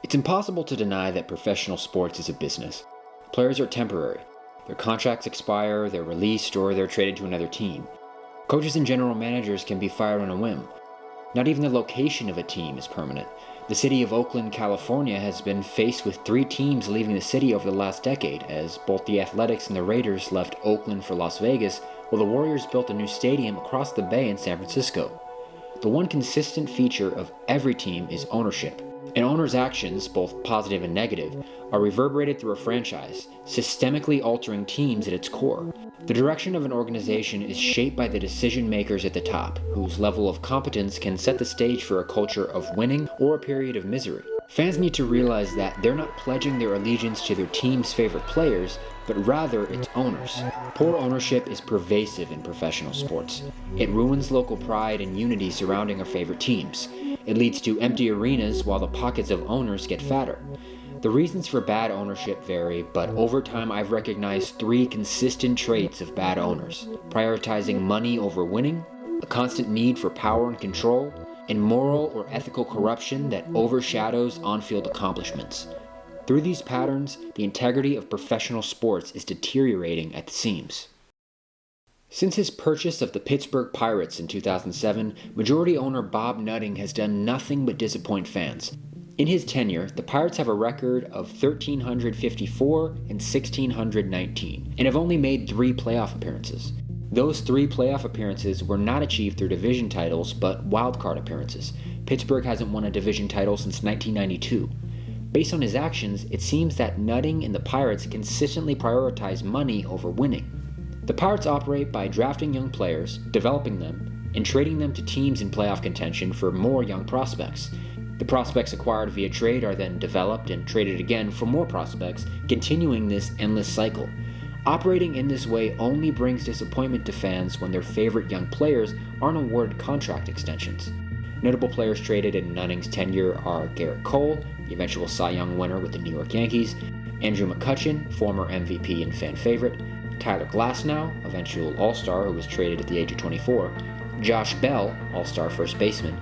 It's impossible to deny that professional sports is a business. Players are temporary. Their contracts expire, they're released, or they're traded to another team. Coaches and general managers can be fired on a whim. Not even the location of a team is permanent. The city of Oakland, California has been faced with 3 teams leaving the city over the last decade, as both the Athletics and the Raiders left Oakland for Las Vegas, while the Warriors built a new stadium across the bay in San Francisco. The one consistent feature of every team is ownership. And owners' actions, both positive and negative, are reverberated through a franchise, systemically altering teams at its core. The direction of an organization is shaped by the decision makers at the top, whose level of competence can set the stage for a culture of winning or a period of misery. Fans need to realize that they're not pledging their allegiance to their team's favorite players, but rather its owners. Poor ownership is pervasive in professional sports. It ruins local pride and unity surrounding our favorite teams. It leads to empty arenas while the pockets of owners get fatter. The reasons for bad ownership vary, but over time I've recognized 3 consistent traits of bad owners: prioritizing money over winning, a constant need for power and control, and moral or ethical corruption that overshadows on-field accomplishments. Through these patterns, the integrity of professional sports is deteriorating at the seams. Since his purchase of the Pittsburgh Pirates in 2007, majority owner Bob Nutting has done nothing but disappoint fans. In his tenure, the Pirates have a record of 1,354 and 1,619, and have only made 3 playoff appearances. Those 3 playoff appearances were not achieved through division titles, but wildcard appearances. Pittsburgh hasn't won a division title since 1992. Based on his actions, it seems that Nutting and the Pirates consistently prioritize money over winning. The Pirates operate by drafting young players, developing them, and trading them to teams in playoff contention for more young prospects. The prospects acquired via trade are then developed and traded again for more prospects, continuing this endless cycle. Operating in this way only brings disappointment to fans when their favorite young players aren't awarded contract extensions. Notable players traded in Nutting's tenure are Garrett Cole, the eventual Cy Young winner with the New York Yankees, Andrew McCutchen, former MVP and fan favorite, Tyler Glasnow, eventual All-Star who was traded at the age of 24, Josh Bell, All-Star first baseman,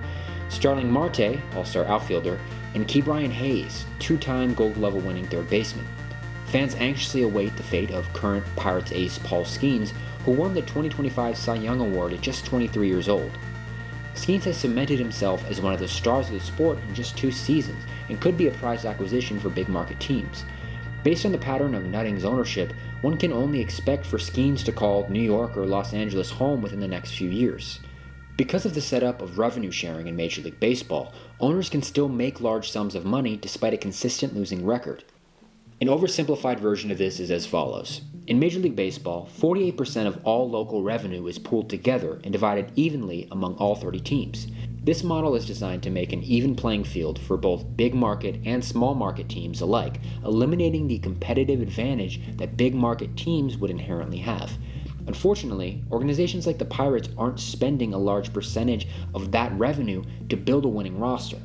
Starling Marte, All-Star outfielder, and Ke'Bryan Hayes, 2-time Gold Glove winning third baseman. Fans anxiously await the fate of current Pirates ace Paul Skeens, who won the 2025 Cy Young Award at just 23 years old. Skeens has cemented himself as one of the stars of the sport in just 2 seasons, and could be a prized acquisition for big market teams. Based on the pattern of Nutting's ownership, one can only expect for Skeens to call New York or Los Angeles home within the next few years. Because of the setup of revenue sharing in Major League Baseball, owners can still make large sums of money despite a consistent losing record. An oversimplified version of this is as follows. In Major League Baseball, 48% of all local revenue is pooled together and divided evenly among all 30 teams. This model is designed to make an even playing field for both big market and small market teams alike, eliminating the competitive advantage that big market teams would inherently have. Unfortunately, organizations like the Pirates aren't spending a large percentage of that revenue to build a winning roster.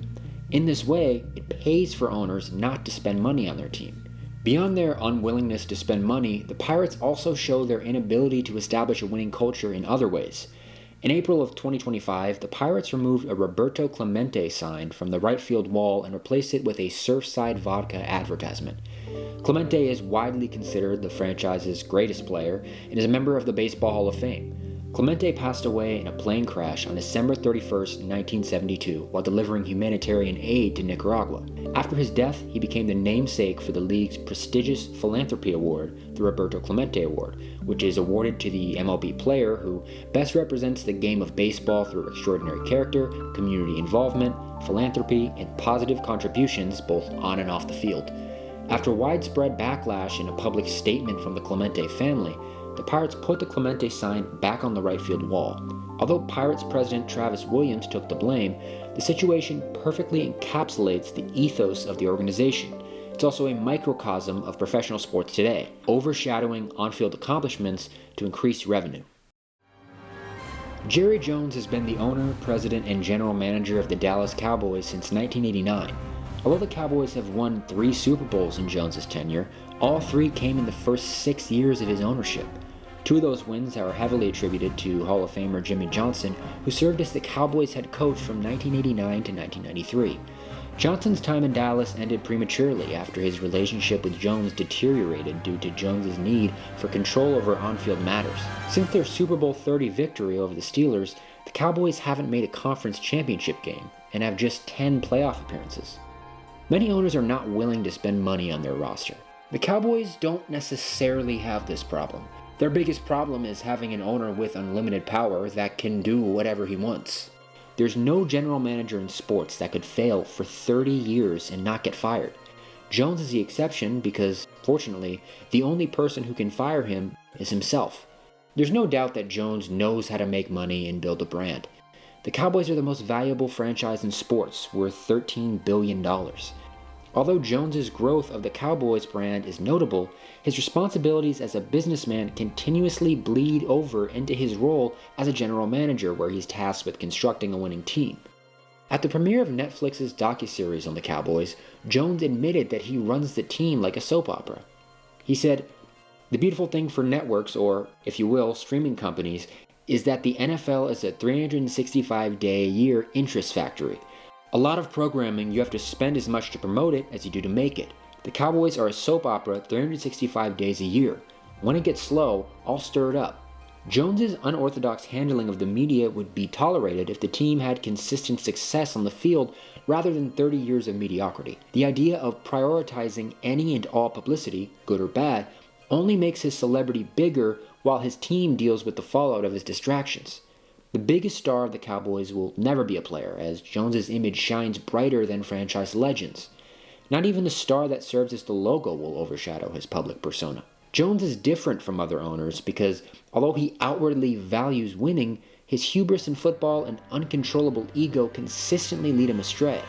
In this way, it pays for owners not to spend money on their team. Beyond their unwillingness to spend money, the Pirates also show their inability to establish a winning culture in other ways. In April of 2025, the Pirates removed a Roberto Clemente sign from the right field wall and replaced it with a Surfside Vodka advertisement. Clemente is widely considered the franchise's greatest player and is a member of the Baseball Hall of Fame. Clemente passed away in a plane crash on December 31, 1972, while delivering humanitarian aid to Nicaragua. After his death, he became the namesake for the league's prestigious Philanthropy Award, the Roberto Clemente Award, which is awarded to the MLB player who best represents the game of baseball through extraordinary character, community involvement, philanthropy, and positive contributions both on and off the field. After widespread backlash and a public statement from the Clemente family, the Pirates put the Clemente sign back on the right field wall. Although Pirates president Travis Williams took the blame, the situation perfectly encapsulates the ethos of the organization. It's also a microcosm of professional sports today, overshadowing on-field accomplishments to increase revenue. Jerry Jones has been the owner, president, and general manager of the Dallas Cowboys since 1989. Although the Cowboys have won 3 Super Bowls in Jones' tenure, all 3 came in the first 6 years of his ownership. 2 of those wins are heavily attributed to Hall of Famer Jimmy Johnson, who served as the Cowboys head coach from 1989 to 1993. Johnson's time in Dallas ended prematurely after his relationship with Jones deteriorated due to Jones's need for control over on-field matters. Since their Super Bowl 30 victory over the Steelers, the Cowboys haven't made a conference championship game and have just 10 playoff appearances. Many owners are not willing to spend money on their roster. The Cowboys don't necessarily have this problem. Their biggest problem is having an owner with unlimited power that can do whatever he wants. There's no general manager in sports that could fail for 30 years and not get fired. Jones is the exception because, fortunately, the only person who can fire him is himself. There's no doubt that Jones knows how to make money and build a brand. The Cowboys are the most valuable franchise in sports, worth $13 billion. Although Jones's growth of the Cowboys brand is notable, his responsibilities as a businessman continuously bleed over into his role as a general manager, where he's tasked with constructing a winning team. At the premiere of Netflix's docuseries on the Cowboys, Jones admitted that he runs the team like a soap opera. He said, "The beautiful thing for networks, or, if you will, streaming companies, is that the NFL is a 365-day-a-year interest factory. A lot of programming, you have to spend as much to promote it as you do to make it. The Cowboys are a soap opera 365 days a year. When it gets slow, I'll stir it up." Jones's unorthodox handling of the media would be tolerated if the team had consistent success on the field rather than 30 years of mediocrity. The idea of prioritizing any and all publicity, good or bad, only makes his celebrity bigger while his team deals with the fallout of his distractions. The biggest star of the Cowboys will never be a player, as Jones's image shines brighter than franchise legends. Not even the star that serves as the logo will overshadow his public persona. Jones is different from other owners because, although he outwardly values winning, his hubris in football and uncontrollable ego consistently lead him astray.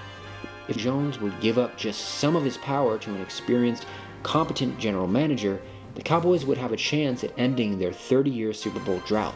If Jones would give up just some of his power to an experienced, competent general manager, the Cowboys would have a chance at ending their 30-year Super Bowl drought.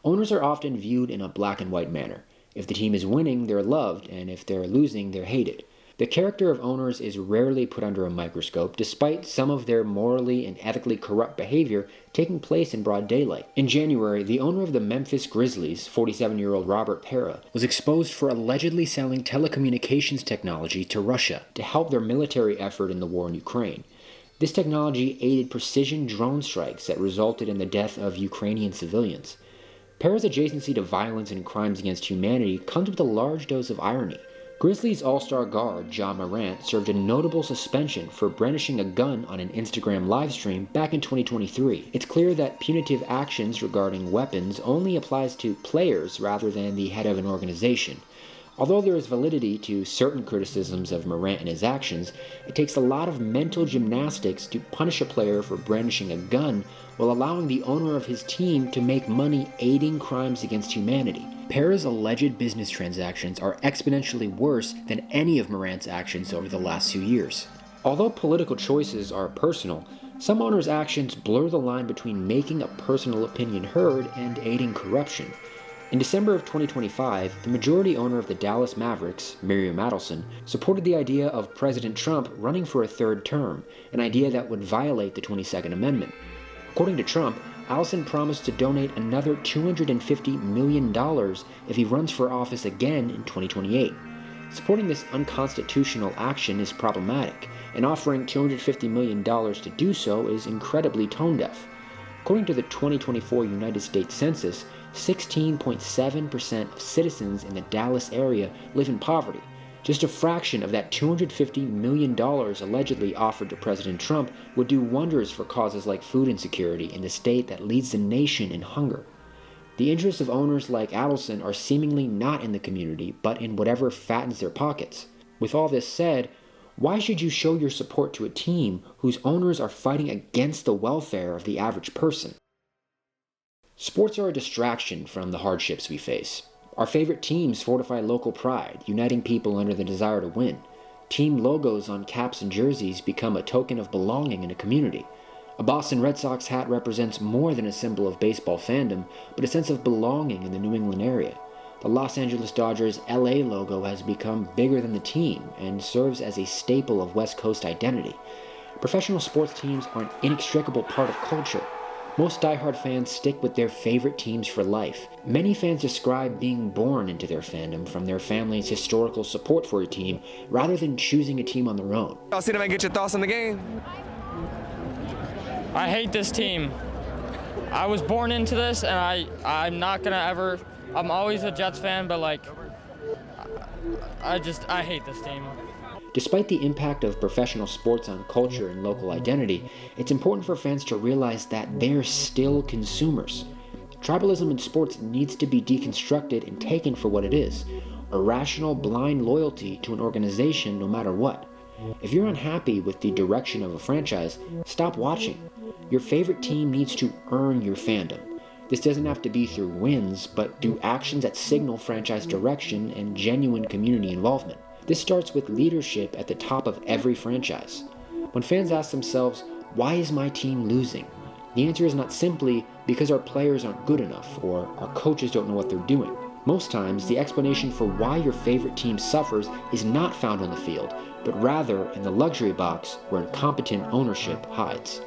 Owners are often viewed in a black and white manner. If the team is winning, they're loved, and if they're losing, they're hated. The character of owners is rarely put under a microscope, despite some of their morally and ethically corrupt behavior taking place in broad daylight. In January, the owner of the Memphis Grizzlies, 47-year-old Robert Pera, was exposed for allegedly selling telecommunications technology to Russia to help their military effort in the war in Ukraine. This technology aided precision drone strikes that resulted in the death of Ukrainian civilians. Pera's adjacency to violence and crimes against humanity comes with a large dose of irony. Grizzlies all-star guard Ja Morant served a notable suspension for brandishing a gun on an Instagram livestream back in 2023. It's clear that punitive actions regarding weapons only applies to players rather than the head of an organization. Although there is validity to certain criticisms of Morant and his actions, it takes a lot of mental gymnastics to punish a player for brandishing a gun while allowing the owner of his team to make money aiding crimes against humanity. Pera's alleged business transactions are exponentially worse than any of Morant's actions over the last 2 years. Although political choices are personal, some owners' actions blur the line between making a personal opinion heard and aiding corruption. In December of 2025, the majority owner of the Dallas Mavericks, Miriam Adelson, supported the idea of President Trump running for a third term, an idea that would violate the 22nd Amendment. According to Trump, Adelson promised to donate another $250 million if he runs for office again in 2028. Supporting this unconstitutional action is problematic, and offering $250 million to do so is incredibly tone-deaf. According to the 2024 United States Census, 16.7% of citizens in the Dallas area live in poverty. Just a fraction of that $250 million allegedly offered to President Trump would do wonders for causes like food insecurity in the state that leads the nation in hunger. The interests of owners like Adelson are seemingly not in the community, but in whatever fattens their pockets. With all this said, why should you show your support to a team whose owners are fighting against the welfare of the average person? Sports are a distraction from the hardships we face. Our favorite teams fortify local pride, uniting people under the desire to win. Team logos on caps and jerseys become a token of belonging in a community. A Boston Red Sox hat represents more than a symbol of baseball fandom, but a sense of belonging in the New England area. The Los Angeles Dodgers' LA logo has become bigger than the team and serves as a staple of West Coast identity. Professional sports teams are an inextricable part of culture. Most diehard fans stick with their favorite teams for life. Many fans describe being born into their fandom from their family's historical support for a team rather than choosing a team on their own. I'll see them and get your thoughts on the game. I hate this team. I was born into this, and I'm not gonna ever. I'm always a Jets fan, but like, I hate this team. Despite the impact of professional sports on culture and local identity, it's important for fans to realize that they're still consumers. Tribalism in sports needs to be deconstructed and taken for what it is: irrational, blind loyalty to an organization no matter what. If you're unhappy with the direction of a franchise, stop watching. Your favorite team needs to earn your fandom. This doesn't have to be through wins, but through actions that signal franchise direction and genuine community involvement. This starts with leadership at the top of every franchise. When fans ask themselves, why is my team losing? The answer is not simply because our players aren't good enough or our coaches don't know what they're doing. Most times, the explanation for why your favorite team suffers is not found on the field, but rather in the luxury box where incompetent ownership hides.